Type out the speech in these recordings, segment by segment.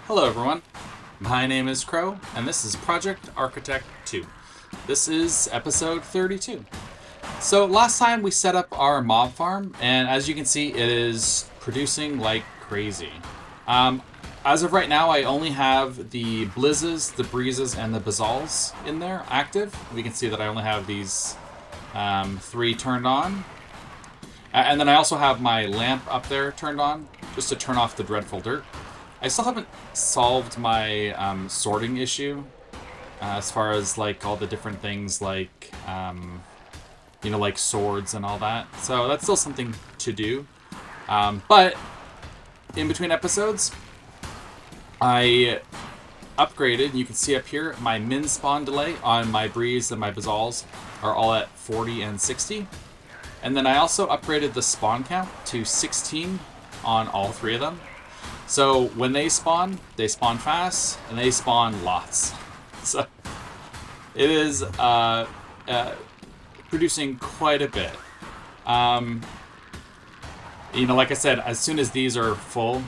Hello everyone, my name is Crow, and this is Project Architect 2. This is episode 32. So last time we set up our mob farm, and as you can see, it is producing like crazy. Um, as of right now, I only have the blizzes, the breezes, and the basalts in there active. We can see that I only have these three turned on. And then I also have my lamp up there turned on, just to turn off the dreadful dirt. I still haven't solved my sorting issue as far as like all the different things like like swords and all that. So that's still something to do. But in between episodes, I upgraded. You can see up here my min spawn delay on my breeze and my basalts are all at 40 and 60. And then I also upgraded the spawn count to 16 on all three of them. So when they spawn fast, and they spawn lots. So it is producing quite a bit. Like I said, as soon as these are full,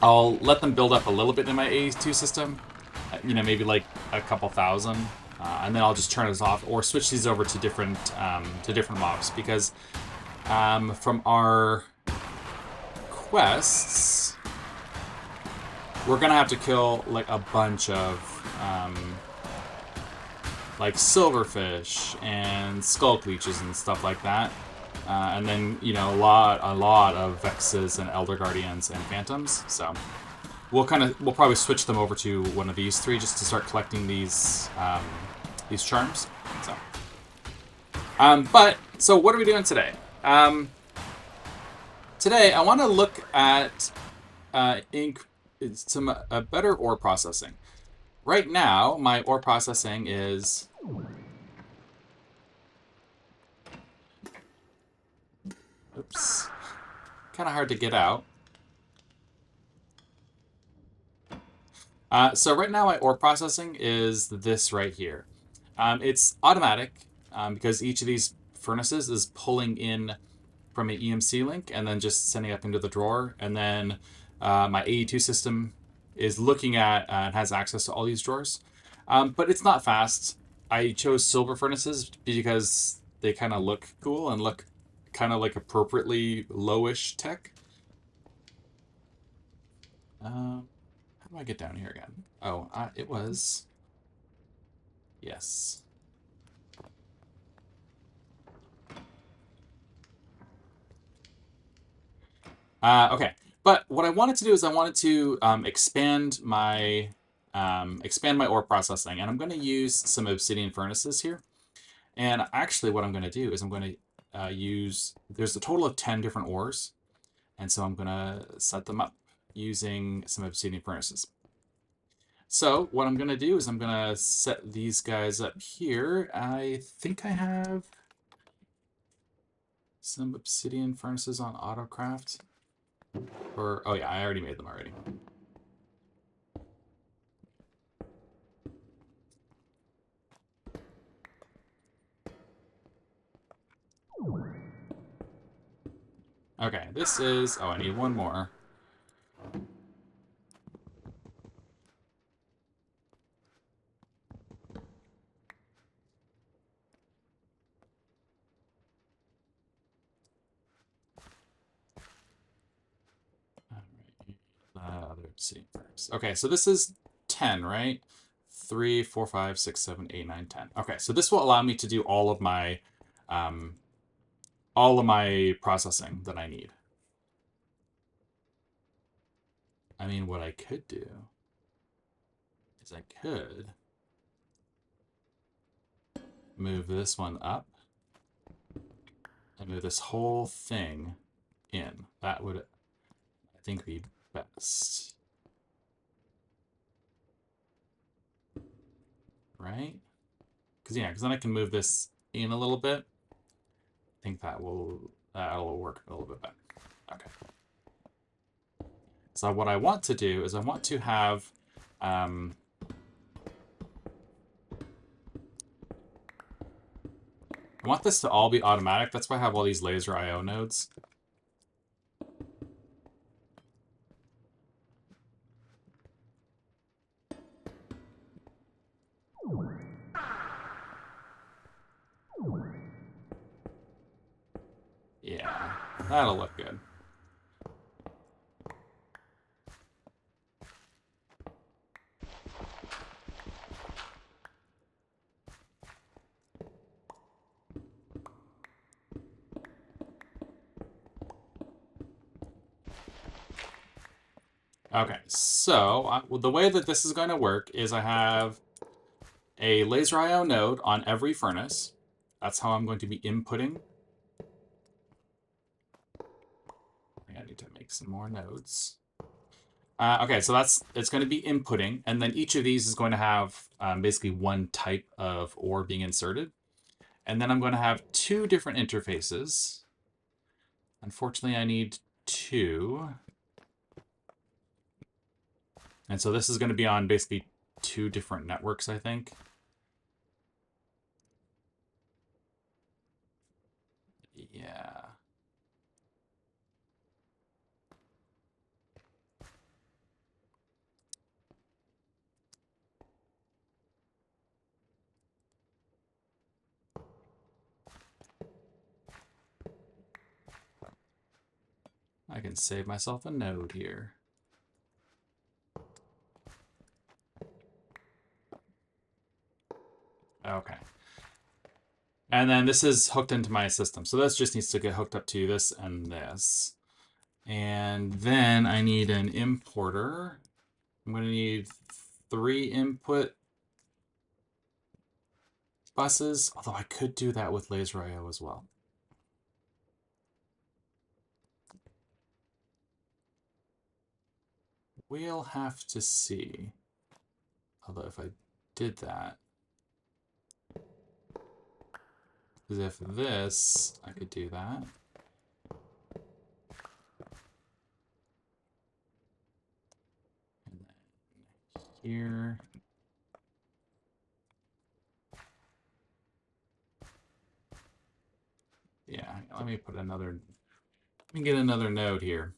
I'll let them build up a little bit in my A2 system. Maybe like a couple thousand, and then I'll just turn this off or switch these over to different mobs because from our quests, we're gonna have to kill like a bunch of like silverfish and skull leeches and stuff like that, and then a lot of vexes and elder guardians and phantoms. So we'll probably switch them over to one of these three just to start collecting these charms. So what are we doing today? Today I want to look at some better ore processing. Right now, my ore processing is kind of hard to get out. So right now, my ore processing is this right here. It's automatic because each of these furnaces is pulling in from an EMC link and then just sending up into the drawer. And then my AE2 system is looking at and has access to all these drawers. But it's not fast. I chose silver furnaces because they kind of look cool and look kind of like appropriately lowish tech. How do I get down here again? Oh, it was... Yes. Okay, but what I wanted to do is I wanted to expand my ore processing, and I'm going to use some obsidian furnaces here. And actually, what I'm going to do is I'm going to use... There's a total of 10 different ores, and so I'm going to set them up using some obsidian furnaces. So what I'm going to do is I'm going to set these guys up here. I think I have some obsidian furnaces on AutoCraft. Or, oh yeah, I already made them already. Okay, this is... Oh, I need one more. Other obsidian first. Okay, so this is 10, right? 3, 4, 5, 6, 7, 8, 9, 10. Okay, so this will allow me to do all of my processing that I need. I mean, what I could do is I could move this one up and move this whole thing in. That would, I think, be best. Right? Because then I can move this in a little bit. I think that'll work a little bit better. Okay. So what I want to do is I want to have I want this to all be automatic. That's why I have all these laser IO nodes. That'll look good. Okay, so the way that this is going to work is I have a laser IO node on every furnace. That's how I'm going to be inputting. I need to make some more nodes. Okay, so it's going to be inputting, and then each of these is going to have basically one type of ore being inserted. And then I'm going to have two different interfaces. Unfortunately, I need two. And so this is going to be on basically two different networks, I think. Yeah. I can save myself a node here. Okay. And then this is hooked into my system. So this just needs to get hooked up to this and this. And then I need an importer. I'm going to need 3 input buses, although I could do that with laser IO as well. We'll have to see. Although if I did that, because if this, I could do that. And then here. Yeah, let me put another, let me get another node here.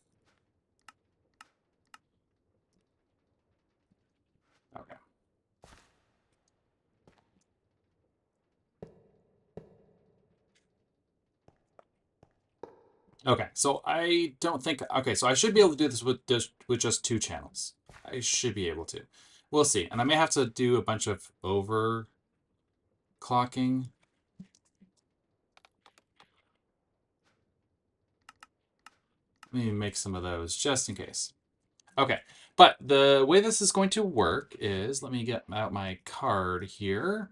Okay. Okay, so I don't think, okay, so I should be able to do this with just 2 channels. I should be able to. We'll see. And I may have to do a bunch of overclocking. Let me make some of those just in case. Okay, but the way this is going to work is, let me get out my card here.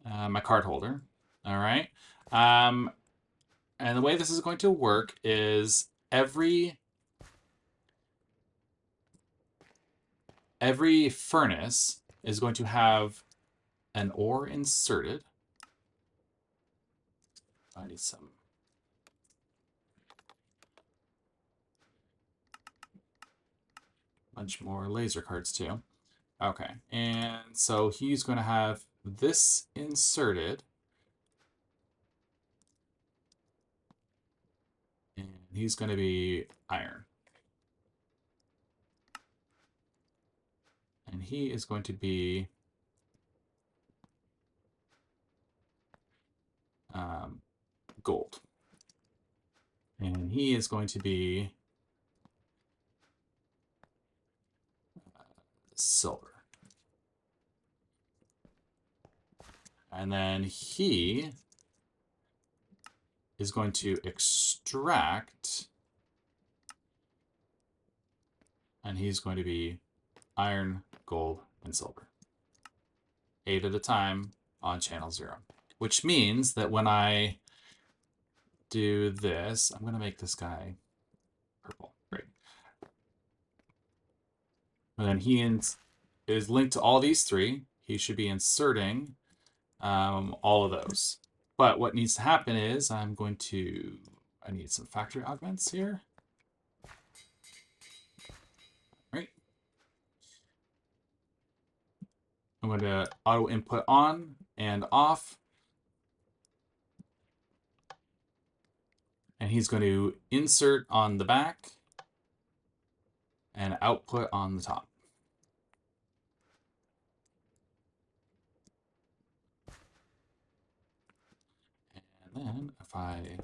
My card holder. All right. And the way this is going to work is every furnace is going to have an ore inserted. I need some. Bunch more laser cards too. Okay, and so he's going to have this inserted. And he's going to be iron. And he is going to be gold. And he is going to be silver. And then he is going to extract, and he's going to be iron, gold, and silver. 8 at a time on channel 0. Which means that when I do this, I'm going to make this guy purple. Great. And then he is linked to all these 3. He should be inserting all of those. But what needs to happen is I need some factory augments here. Right. I'm going to auto input on and off. And he's going to insert on the back and output on the top. And then if I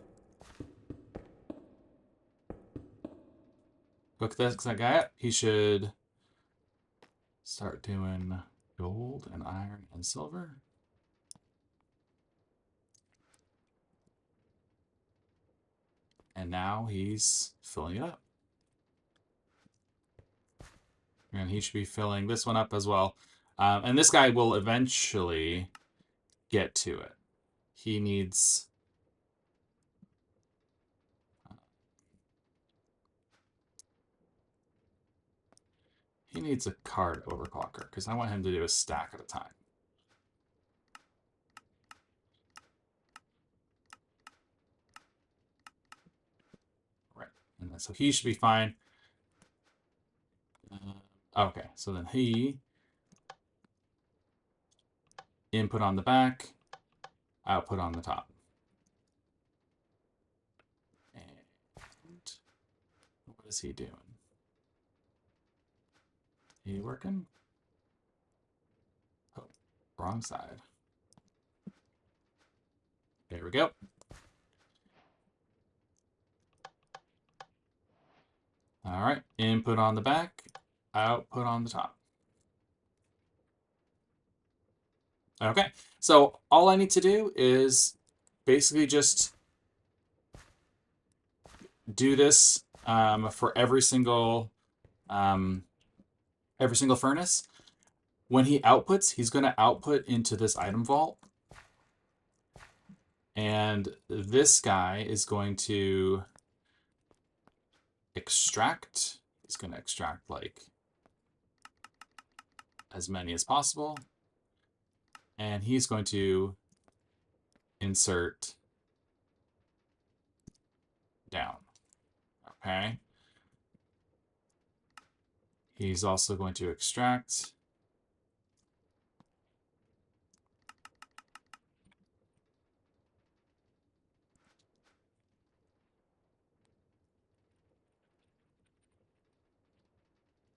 hook this guy up. He should start doing gold and iron and silver. And now he's filling it up. And he should be filling this one up as well. And this guy will eventually get to it. He needs... He needs a card overclocker, because I want him to do a stack at a time. Right. And then, so he should be fine. Okay, so then he... Input on the back, output on the top. And what is he doing? He working? Oh, wrong side. There we go. All right, input on the back, output on the top. Okay, so all I need to do is basically just do this for every single furnace. When he outputs, he's going to output into this item vault. And this guy is going to extract. He's going to extract like as many as possible. And he's going to insert down. Okay. He's also going to extract.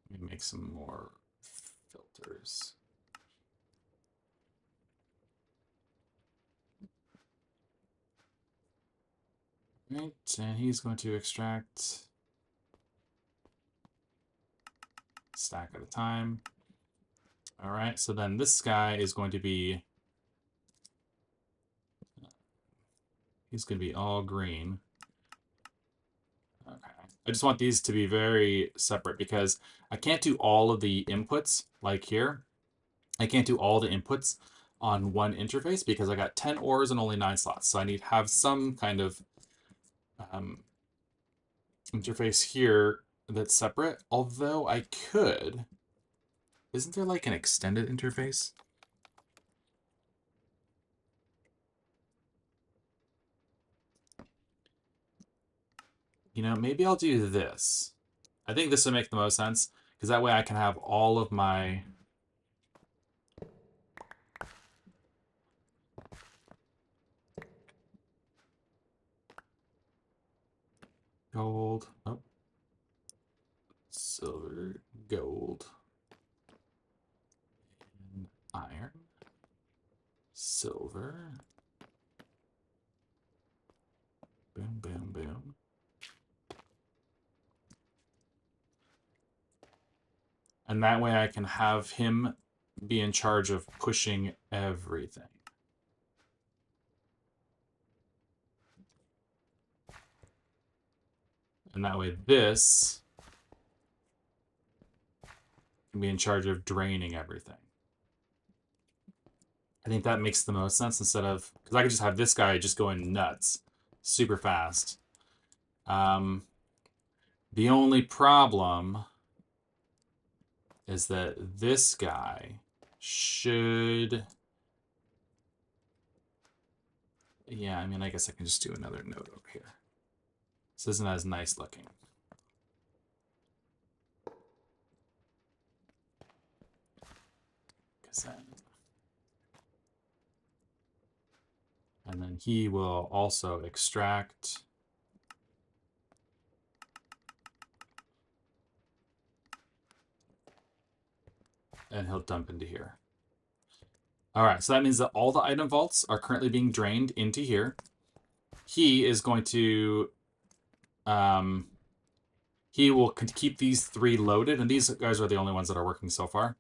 Let me make some more filters. Right, and he's going to extract stack at a time. All right, so then this guy is going to be, he's going to be all green. Okay, I just want these to be very separate because I can't do all of the inputs like here. I can't do all the inputs on one interface because I got 10 ores and only 9 slots. So I need to have some kind of interface here that's separate. Although I could, isn't there like an extended interface? You know, maybe I'll do this. I think this would make the most sense because that way I can have all of my gold, oh, silver, gold, and iron, silver, boom, boom, boom. And that way I can have him be in charge of pushing everything. And that way this can be in charge of draining everything. I think that makes the most sense instead of, because I could just have this guy just going nuts super fast. The only problem is that this guy should... Yeah, I mean, I guess I can just do another node over here. This isn't as nice looking. And then he will also extract. And he'll dump into here. All right, so that means that all the item vaults are currently being drained into here. He is going to he will keep these 3 loaded, and these guys are the only ones that are working so far.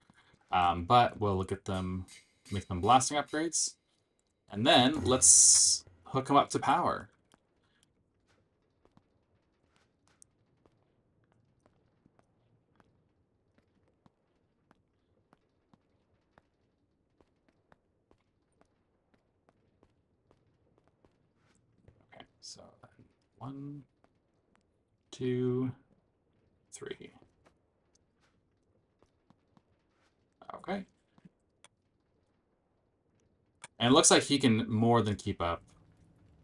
But we'll look at them, make them blasting upgrades, and then let's hook them up to power. Okay, so 1, 2, 3. Okay. And it looks like he can more than keep up.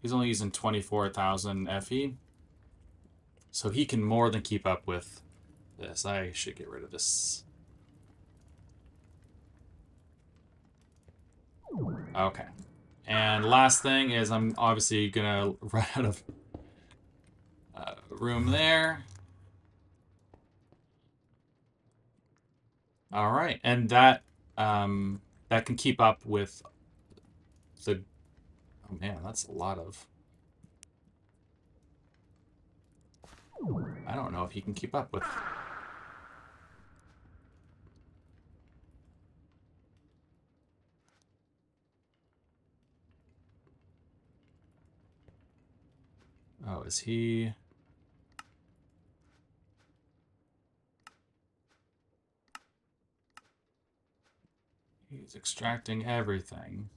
He's only using 24,000 FE. So he can more than keep up with this. I should get rid of this. Okay. And last thing is I'm obviously going to run out of room there. All right. And that that can keep up with the... Oh, man, that's a lot of... I don't know if he can keep up with... Oh, is he... He's extracting everything.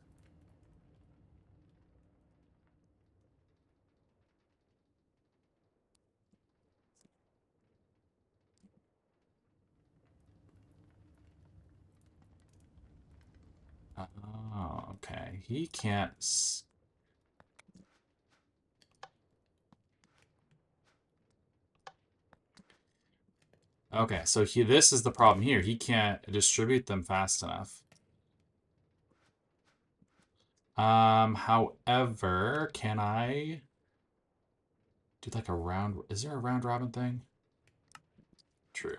Oh, okay. He can't... Okay, so this is the problem here. He can't distribute them fast enough. However, can I do like a round... Is there a round robin thing? True.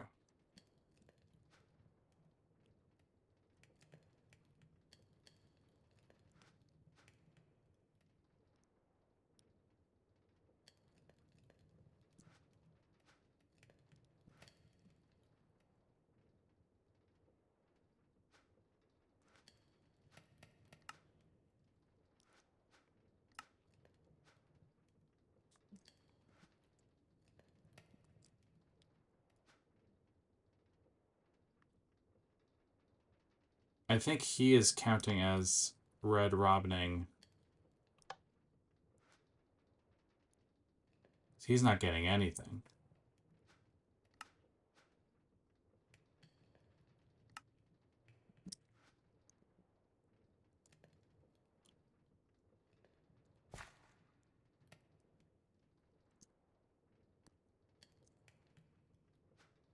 I think he is counting as red robining. He's not getting anything.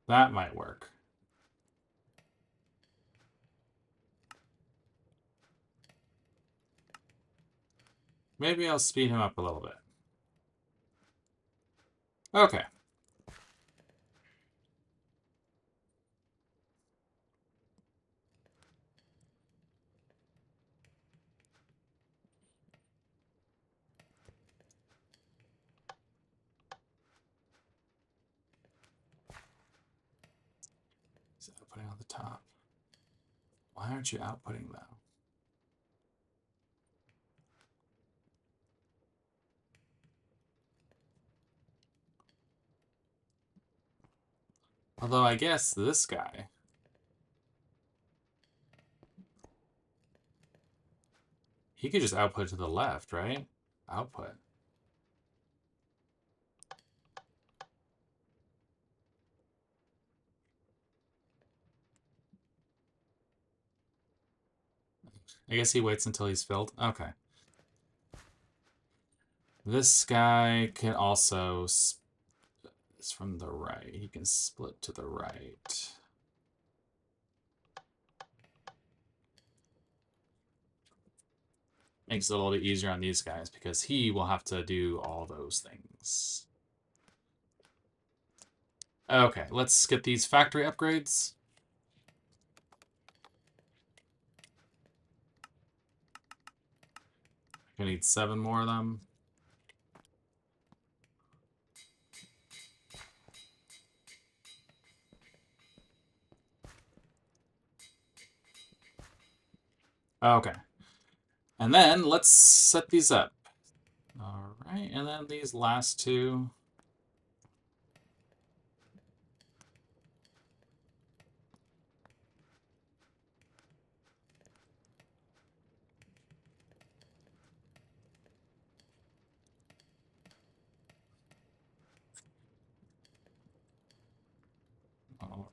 That might work. Maybe I'll speed him up a little bit. Okay. Is outputting on the top? Why aren't you outputting though? Although I guess this guy... He could just output to the left, right? Output. I guess he waits until he's filled. Okay. This guy can also... It's from the right. He can split to the right. Makes it a little bit easier on these guys because he will have to do all those things. Okay, let's get these factory upgrades. I need 7 more of them. Okay. And then let's set these up. All right, and then these last two. All right.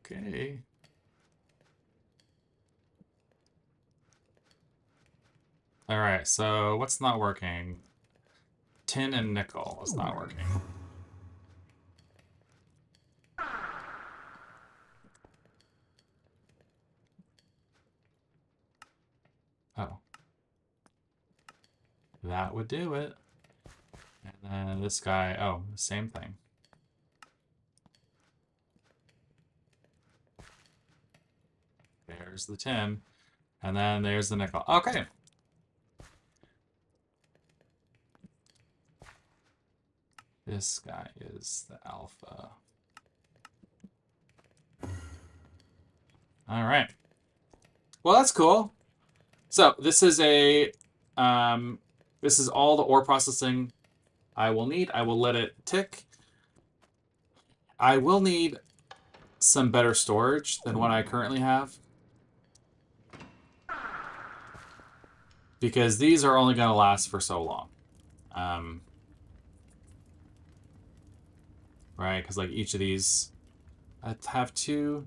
Okay. All right, so what's not working? Tin and nickel is not working. Oh. That would do it. And then this guy, oh, same thing. There's the tin. And then there's the nickel. Okay. This guy is the alpha. All right. Well, that's cool. So this is this is all the ore processing I will need. I will let it tick. I will need some better storage than what I currently have, because these are only going to last for so long. Right? Because like each of these, I have two.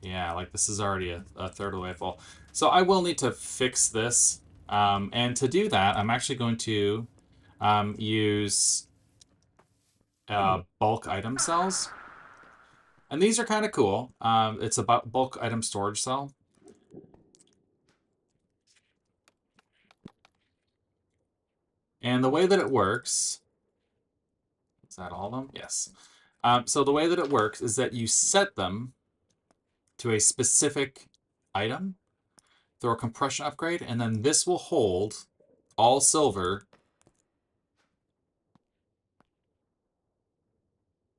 Yeah, like this is already a third of the way full. So I will need to fix this. And to do that, I'm actually going to use bulk item cells. And these are kind of cool. It's a bulk item storage cell. And the way that it works, is that all of them? Yes. So the way that it works is that you set them to a specific item through a compression upgrade, and then this will hold all silver.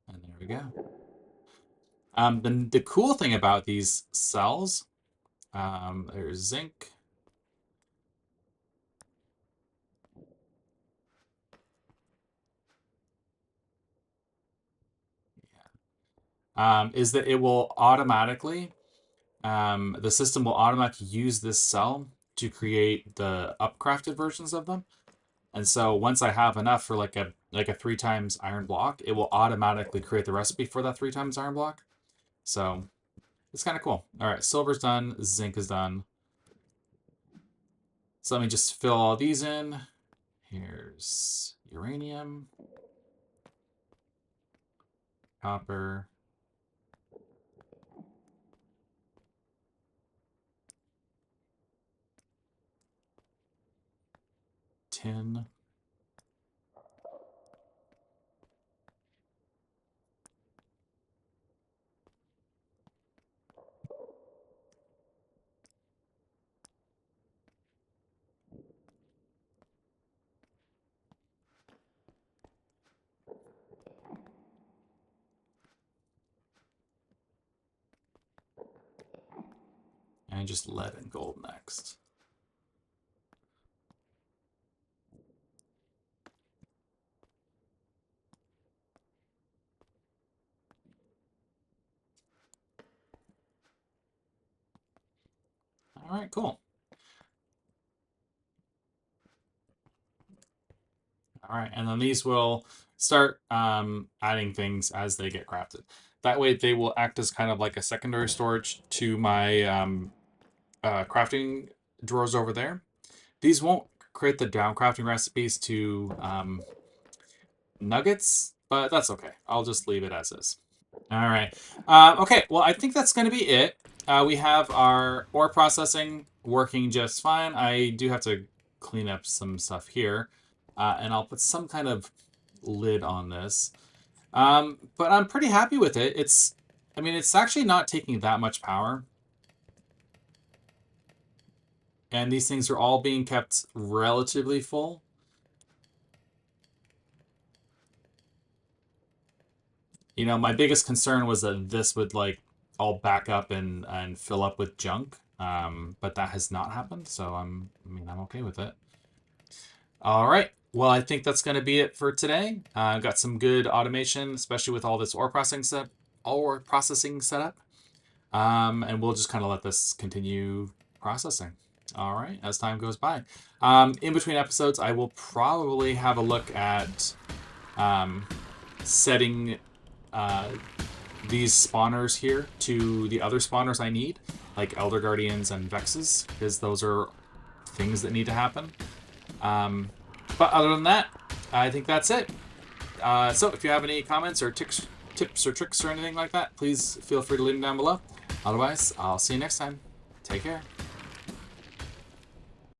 And there we go. The cool thing about these cells, there's zinc. Is that it will automatically, the system will automatically use this cell to create the upcrafted versions of them. And so once I have enough for like a 3 times iron block, it will automatically create the recipe for that 3 times iron block. So it's kind of cool. All right, silver's done, zinc is done. So let me just fill all these in. Here's uranium, copper, tin, and just lead and gold next. All right, cool. All right, and then these will start adding things as they get crafted. That way they will act as kind of like a secondary storage to my crafting drawers over there. These won't create the down crafting recipes to nuggets, but that's okay. I'll just leave it as is. All right. Okay, well, I think that's going to be it. we have our ore processing working just fine. I do have to clean up some stuff here, and I'll put some kind of lid on this. But I'm pretty happy with it. I mean, it's actually not taking that much power. And these things are all being kept relatively full. You know, my biggest concern was that this would like all back up and fill up with junk. But that has not happened, so I'm okay with it. All right. Well, I think that's going to be it for today. I've got some good automation, especially with all this ore processing setup. And we'll just kind of let this continue processing. All right, as time goes by. In between episodes, I will probably have a look at setting these spawners here to the other spawners I need, like Elder Guardians and Vexes, because those are things that need to happen. But other than that, I think that's it. So if you have any comments or tips or tricks or anything like that, please feel free to leave them down below. Otherwise, I'll see you next time. Take care.